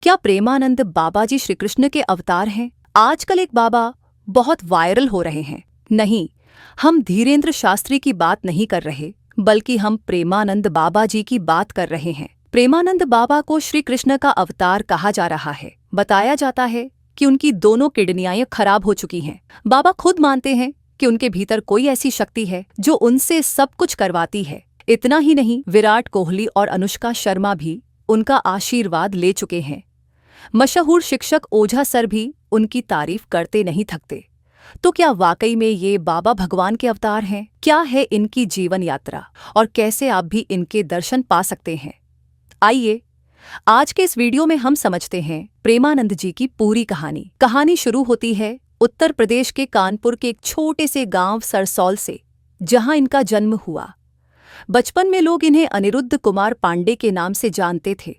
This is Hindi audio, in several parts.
क्या प्रेमानंद बाबा जी श्री कृष्ण के अवतार हैं? आजकल एक बाबा बहुत वायरल हो रहे हैं। नहीं, हम धीरेन्द्र शास्त्री की बात नहीं कर रहे, बल्कि हम प्रेमानंद बाबा जी की बात कर रहे हैं। प्रेमानंद बाबा को श्री कृष्ण का अवतार कहा जा रहा है। बताया जाता है कि उनकी दोनों किडनियां खराब हो चुकी हैं। बाबा खुद मानते हैं कि उनके भीतर कोई ऐसी शक्ति है जो उनसे सब कुछ करवाती है। इतना ही नहीं, विराट कोहली और अनुष्का शर्मा भी उनका आशीर्वाद ले चुके हैं। मशहूर शिक्षक ओझा सर भी उनकी तारीफ करते नहीं थकते। तो क्या वाकई में ये बाबा भगवान के अवतार हैं? क्या है इनकी जीवन यात्रा और कैसे आप भी इनके दर्शन पा सकते हैं? आइए, आज के इस वीडियो में हम समझते हैं प्रेमानंद जी की पूरी कहानी। कहानी शुरू होती है उत्तर प्रदेश के कानपुर के एक छोटे से गांव सरसौल से, जहां इनका जन्म हुआ। बचपन में लोग इन्हें अनिरुद्ध कुमार पांडे के नाम से जानते थे।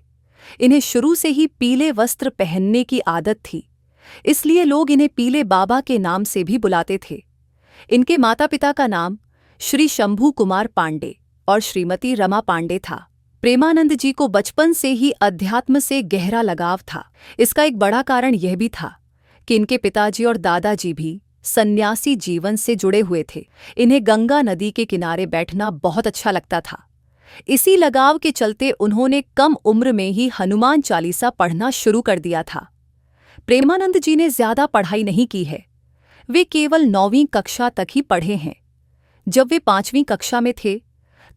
इन्हें शुरू से ही पीले वस्त्र पहनने की आदत थी, इसलिए लोग इन्हें पीले बाबा के नाम से भी बुलाते थे। इनके माता पिता का नाम श्री शंभू कुमार पांडे और श्रीमती रमा पांडे था। प्रेमानंद जी को बचपन से ही अध्यात्म से गहरा लगाव था। इसका एक बड़ा कारण यह भी था कि इनके पिताजी और दादाजी भी सन्यासी जीवन से जुड़े हुए थे। इन्हें गंगा नदी के किनारे बैठना बहुत अच्छा लगता था। इसी लगाव के चलते उन्होंने कम उम्र में ही हनुमान चालीसा पढ़ना शुरू कर दिया था। प्रेमानंद जी ने ज्यादा पढ़ाई नहीं की है। वे केवल 9वीं कक्षा तक ही पढ़े हैं। जब वे 5वीं कक्षा में थे,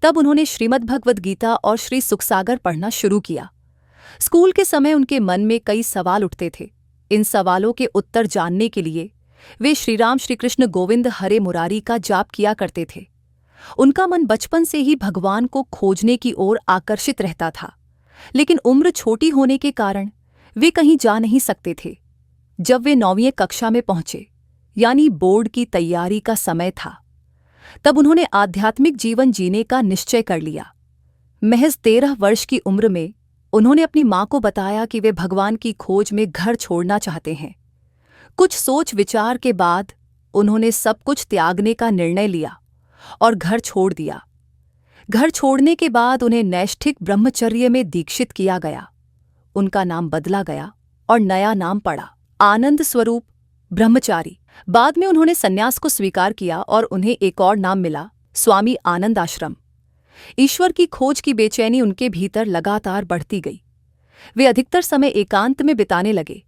तब उन्होंने श्रीमद् भगवद गीता और श्री सुखसागर पढ़ना शुरू किया। स्कूल के समय उनके मन में कई सवाल उठते थे। इन सवालों के उत्तर जानने के लिए वे श्री राम श्री कृष्ण गोविंद हरे मुरारी का जाप किया करते थे। उनका मन बचपन से ही भगवान को खोजने की ओर आकर्षित रहता था, लेकिन उम्र छोटी होने के कारण वे कहीं जा नहीं सकते थे। जब वे 9वीं कक्षा में पहुंचे, यानी बोर्ड की तैयारी का समय था, तब उन्होंने आध्यात्मिक जीवन जीने का निश्चय कर लिया। महज 13 वर्ष की उम्र में उन्होंने अपनी मां को बताया कि वे भगवान की खोज में घर छोड़ना चाहते हैं। कुछ सोच विचार के बाद उन्होंने सब कुछ त्यागने का निर्णय लिया और घर छोड़ दिया। घर छोड़ने के बाद उन्हें नैष्ठिक ब्रह्मचर्य में दीक्षित किया गया। उनका नाम बदला गया और नया नाम पड़ा, आनंद स्वरूप ब्रह्मचारी। बाद में उन्होंने सन्यास को स्वीकार किया और उन्हें एक और नाम मिला, स्वामी आनंद आश्रम। ईश्वर की खोज की बेचैनी उनके भीतर लगातार बढ़ती गई। वे अधिकतर समय एकांत में बिताने लगे।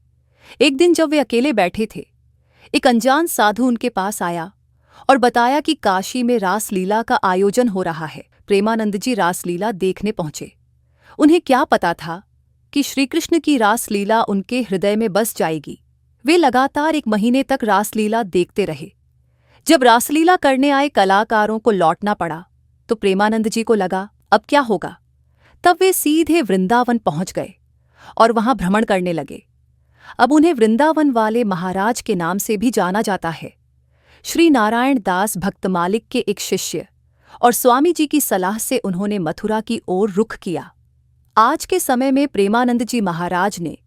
एक दिन जब वे अकेले बैठे थे, एक अनजान साधु उनके पास आया और बताया कि काशी में रासलीला का आयोजन हो रहा है। प्रेमानंद जी रासलीला देखने पहुंचे। उन्हें क्या पता था कि श्रीकृष्ण की रासलीला उनके हृदय में बस जाएगी। वे लगातार 1 महीने तक रासलीला देखते रहे। जब रासलीला करने आए कलाकारों को लौटना पड़ा, तो प्रेमानंद जी को लगा अब क्या होगा। तब वे सीधे वृंदावन पहुंच गए और वहां भ्रमण करने लगे। अब उन्हें वृंदावन वाले महाराज के नाम से भी जाना जाता है। श्री नारायण दास भक्तमालिक के एक शिष्य और स्वामी जी की सलाह से उन्होंने मथुरा की ओर रुख किया। आज के समय में प्रेमानंद जी महाराज ने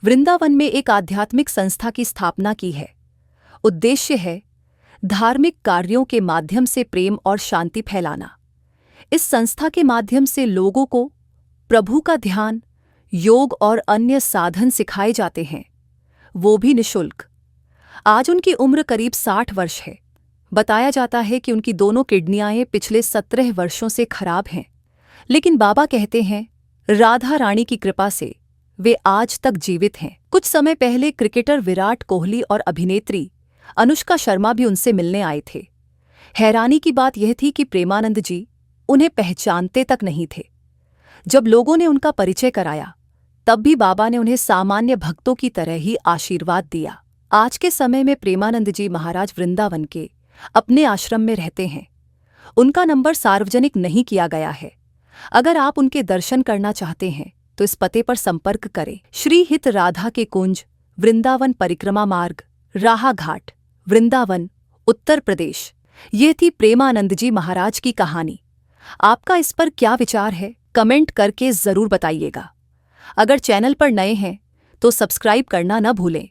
वृंदावन में एक आध्यात्मिक संस्था की स्थापना की है। उद्देश्य है धार्मिक कार्यों के माध्यम से प्रेम और शांति फैलाना। इस संस्था के माध्यम से लोगों को प्रभु का ध्यान, योग और अन्य साधन सिखाए जाते हैं, वो भी निःशुल्क। आज उनकी उम्र करीब 60 वर्ष है। बताया जाता है कि उनकी दोनों किडनियां पिछले 17 वर्षों से खराब हैं, लेकिन बाबा कहते हैं राधा रानी की कृपा से वे आज तक जीवित हैं। कुछ समय पहले क्रिकेटर विराट कोहली और अभिनेत्री अनुष्का शर्मा भी उनसे मिलने आए थे। हैरानी की बात यह थी कि प्रेमानंद जी उन्हें पहचानते तक नहीं थे। जब लोगों ने उनका परिचय कराया, तब भी बाबा ने उन्हें सामान्य भक्तों की तरह ही आशीर्वाद दिया। आज के समय में प्रेमानंद जी महाराज वृंदावन के अपने आश्रम में रहते हैं। उनका नंबर सार्वजनिक नहीं किया गया है। अगर आप उनके दर्शन करना चाहते हैं तो इस पते पर संपर्क करें। श्री हित राधा के कुंज, वृंदावन परिक्रमा मार्ग, राहा घाट, वृंदावन, उत्तर प्रदेश। ये थी प्रेमानंद जी महाराज की कहानी। आपका इस पर क्या विचार है, कमेंट करके जरूर बताइएगा। अगर चैनल पर नए हैं तो सब्सक्राइब करना न भूलें।